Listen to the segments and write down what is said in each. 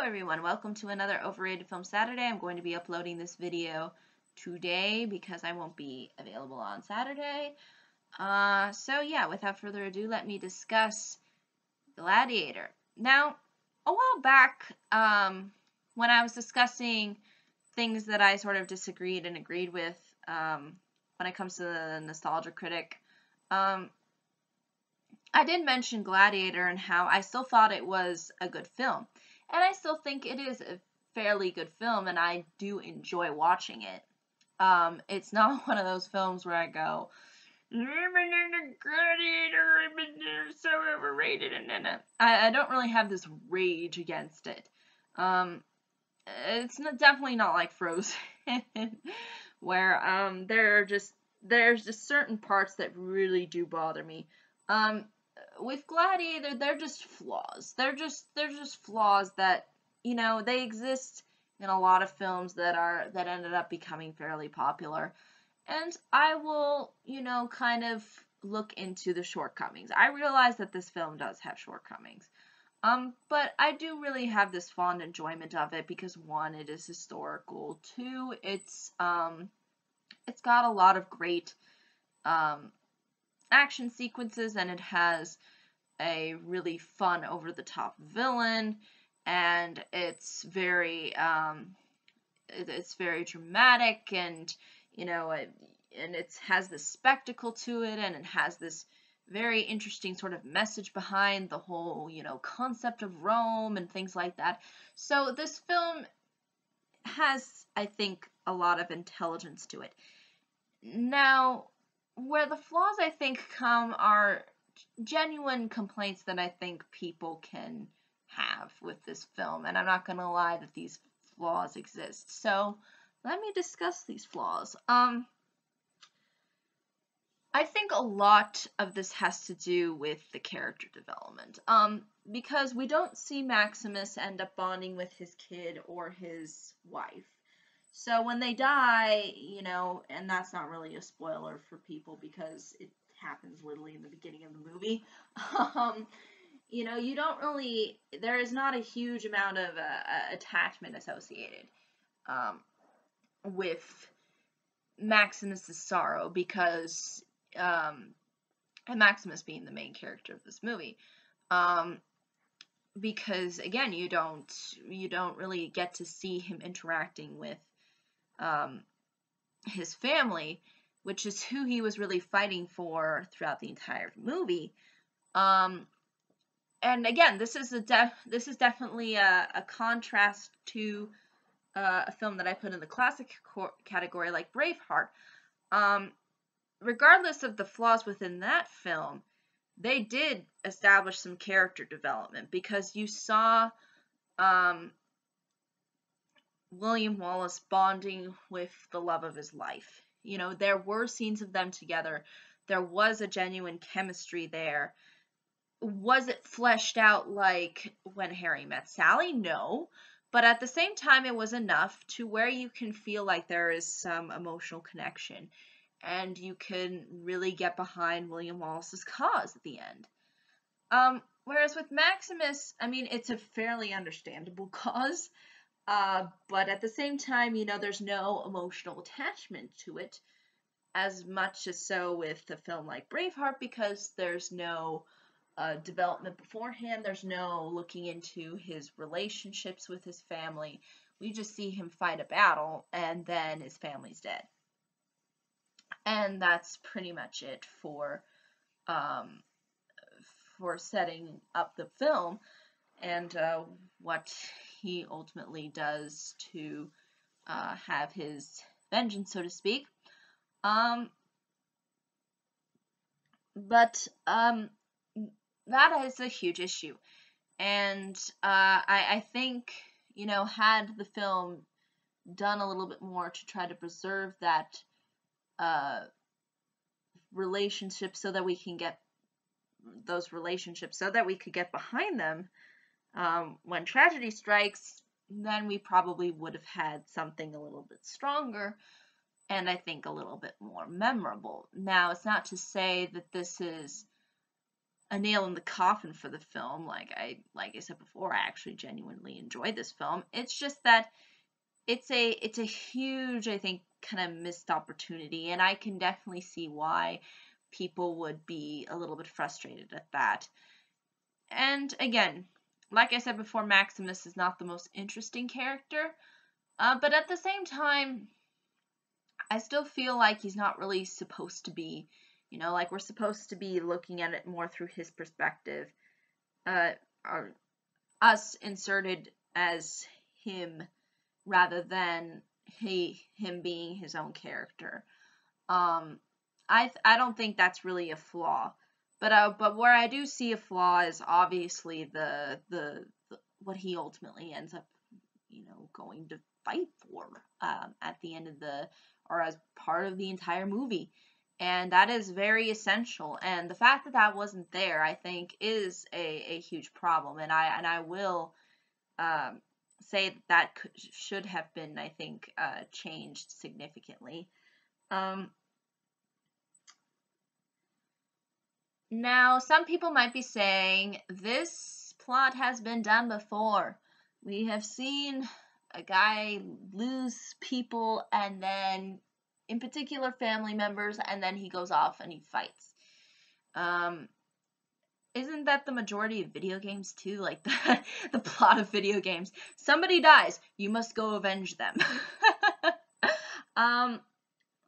everyone, welcome to another Overrated Film Saturday. I'm going to be uploading this video today because I won't be available on Saturday. So yeah, without further ado, let me discuss Gladiator. Now, a while back, when I was discussing things that I sort of disagreed and agreed with when it comes to the nostalgia critic, I did mention Gladiator and how I still thought it was a good film. And I still think it is a fairly good film, and I do enjoy watching it. It's not one of those films where I go, Gladiator, so overrated, and I don't really have this rage against it. It's definitely not like Frozen, where there's just certain parts that really do bother me. With Gladiator, they're just flaws. They're just flaws that, they exist in a lot of films that ended up becoming fairly popular. And I will, kind of look into the shortcomings. I realize that this film does have shortcomings. But I do really have this fond enjoyment of it because one, it is historical. Two, it's got a lot of great action sequences, and it has a really fun, over-the-top villain, and it's very dramatic, and and it has this spectacle to it, and it has this very interesting sort of message behind the whole concept of Rome and things like that. So this film has, I think, a lot of intelligence to it. Now, where the flaws, I think, come are genuine complaints that I think people can have with this film, and I'm not going to lie that these flaws exist. So, let me discuss these flaws. I think a lot of this has to do with the character development, because we don't see Maximus end up bonding with his kid or his wife. So when they die, and that's not really a spoiler for people because it happens literally in the beginning of the movie, you don't really, there is not a huge amount of attachment associated with Maximus's sorrow because, and Maximus being the main character of this movie, because again, you don't really get to see him interacting with his family, which is who he was really fighting for throughout the entire movie. And again, this is definitely a contrast to a film that I put in the classic category, like Braveheart. Regardless of the flaws within that film, they did establish some character development because you saw William Wallace bonding with the love of his life. There were scenes of them together. There was a genuine chemistry there. Was it fleshed out like when Harry met Sally? No. But at the same time, it was enough to where you can feel like there is some emotional connection. And you can really get behind William Wallace's cause at the end. Whereas with Maximus, I mean, it's a fairly understandable cause. But at the same time, there's no emotional attachment to it as much as so with a film like Braveheart because there's no development beforehand. There's no looking into his relationships with his family. We just see him fight a battle and then his family's dead. And that's pretty much it for setting up the film and what he ultimately does to have his vengeance, so to speak. But that is a huge issue. And I think, had the film done a little bit more to try to preserve that relationship so that we can get those relationships so that we could get behind them when tragedy strikes, then we probably would have had something a little bit stronger and I think a little bit more memorable. Now, it's not to say that this is a nail in the coffin for the film. Like I said before, I actually genuinely enjoyed this film. It's just that it's a huge, I think, kind of missed opportunity, and I can definitely see why people would be a little bit frustrated at that. And again, like I said before, Maximus is not the most interesting character, but at the same time, I still feel like he's not really supposed to be, like we're supposed to be looking at it more through his perspective, or us inserted as him rather than him being his own character. I don't think that's really a flaw, but where I do see a flaw is obviously the what he ultimately ends up, going to fight for at the end of or as part of the entire movie. And that is very essential. And the fact that that wasn't there, I think, is a huge problem. And I will say that should have been, I think, changed significantly. Now, some people might be saying this plot has been done before. We have seen a guy lose people, and then, in particular, family members, and then he goes off and he fights. Isn't that the majority of video games too? Like the plot of video games. Somebody dies, you must go avenge them.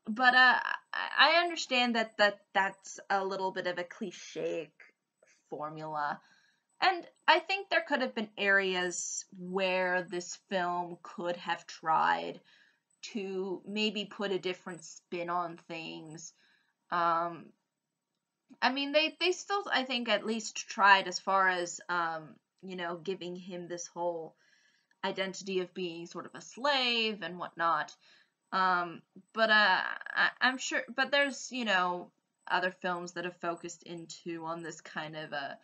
But I understand that's a little bit of a cliche formula. And I think there could have been areas where this film could have tried to maybe put a different spin on things. I mean, they still, I think, at least tried as far as, giving him this whole identity of being sort of a slave and whatnot. But I'm sure, but there's, other films that have focused into on this kind of a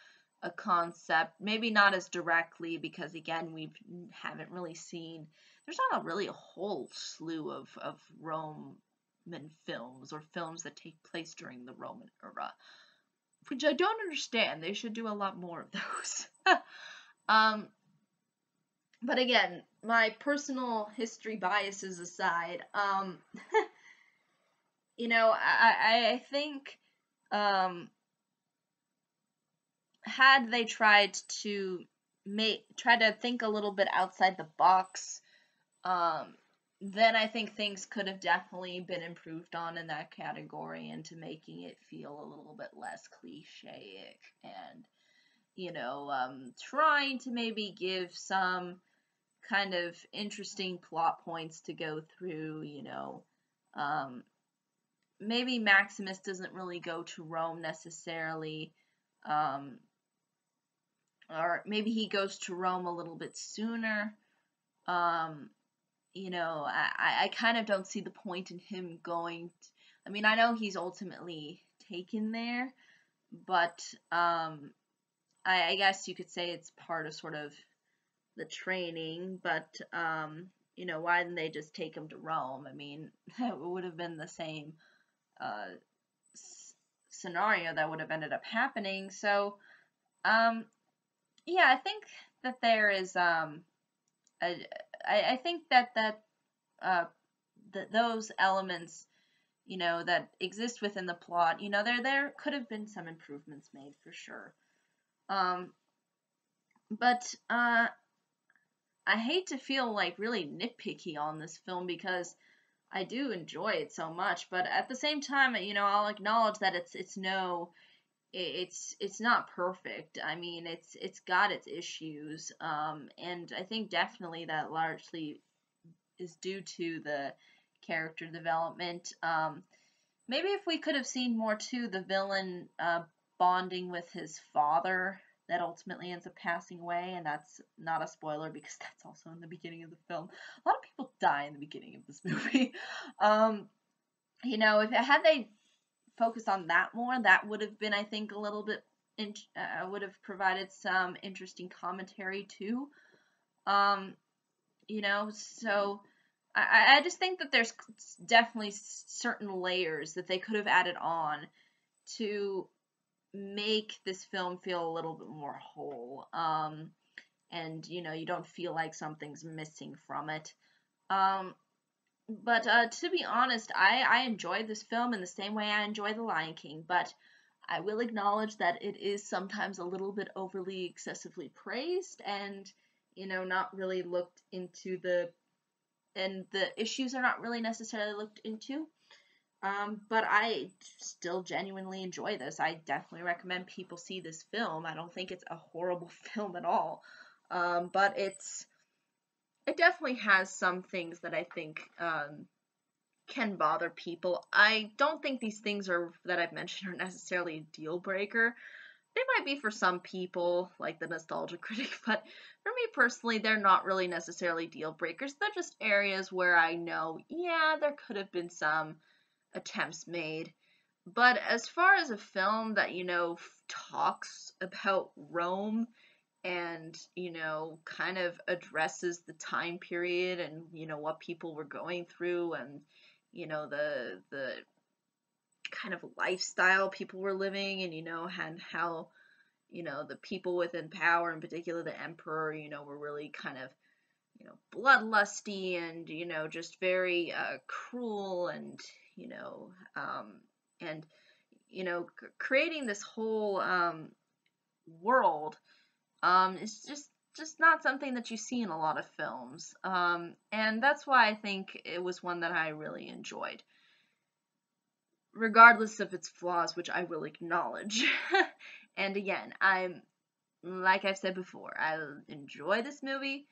concept, maybe not as directly, because again, we haven't really seen, there's not really a whole slew of Roman films or films that take place during the Roman era, which I don't understand. They should do a lot more of those. But again, my personal history biases aside, I think, had they tried to try to think a little bit outside the box, then I think things could have definitely been improved on in that category into making it feel a little bit less cliche and, trying to maybe give some kind of interesting plot points to go through, maybe Maximus doesn't really go to Rome necessarily, or maybe he goes to Rome a little bit sooner. I kind of don't see the point in him going. I mean, I know he's ultimately taken there, but I guess you could say it's part of sort of the training. But why didn't they just take him to Rome? I mean, it would have been the same scenario that would have ended up happening. So, yeah, I think that there is I think that those elements, that exist within the plot, there could have been some improvements made for sure. But I hate to feel like really nitpicky on this film because I do enjoy it so much, but at the same time, I'll acknowledge that it's not perfect. I mean, it's got its issues, and I think definitely that largely is due to the character development. Maybe if we could have seen more too, the villain bonding with his father that ultimately ends up passing away, and that's not a spoiler because that's also in the beginning of the film. A lot of people die in the beginning of this movie. If had they focused on that more, that would have been, I think, a little bit would have provided some interesting commentary too. So I just think that there's definitely certain layers that they could have added on to make this film feel a little bit more whole. And you don't feel like something's missing from it. Um, but to be honest, I enjoyed this film in the same way I enjoy The Lion King, but I will acknowledge that it is sometimes a little bit overly excessively praised and, not really looked into and the issues are not really necessarily looked into. But I still genuinely enjoy this. I definitely recommend people see this film. I don't think it's a horrible film at all. But it definitely has some things that I think can bother people. I don't think these things that I've mentioned are necessarily a deal breaker. They might be for some people, like the nostalgia critic, but for me personally, they're not really necessarily deal breakers. They're just areas where I know, yeah, there could have been some attempts made. But as far as a film that, talks about Rome and, kind of addresses the time period and, what people were going through and, the kind of lifestyle people were living and, and how, the people within power, in particular the emperor, were really kind of, bloodlusty and, just very cruel and, you know, and, creating this whole world is just not something that you see in a lot of films. And that's why I think it was one that I really enjoyed, regardless of its flaws, which I will acknowledge. And again, like I've said before, I enjoy this movie.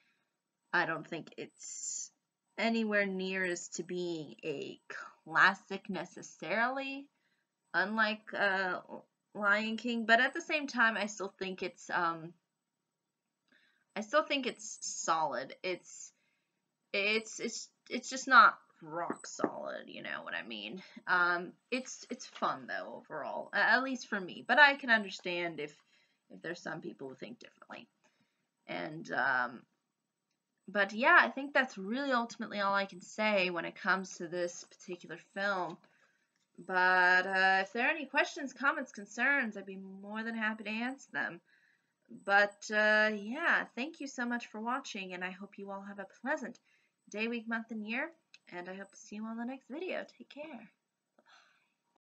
I don't think it's anywhere near as to being a classic necessarily, unlike Lion King, but at the same time, I still think it's solid. It's just not rock solid, you know what I mean? It's fun though overall, at least for me. But I can understand if there's some people who think differently. And but yeah, I think that's really ultimately all I can say when it comes to this particular film. But if there are any questions, comments, concerns, I'd be more than happy to answer them. But yeah, thank you so much for watching, and I hope you all have a pleasant day, week, month, and year. And I hope to see you on the next video. Take care.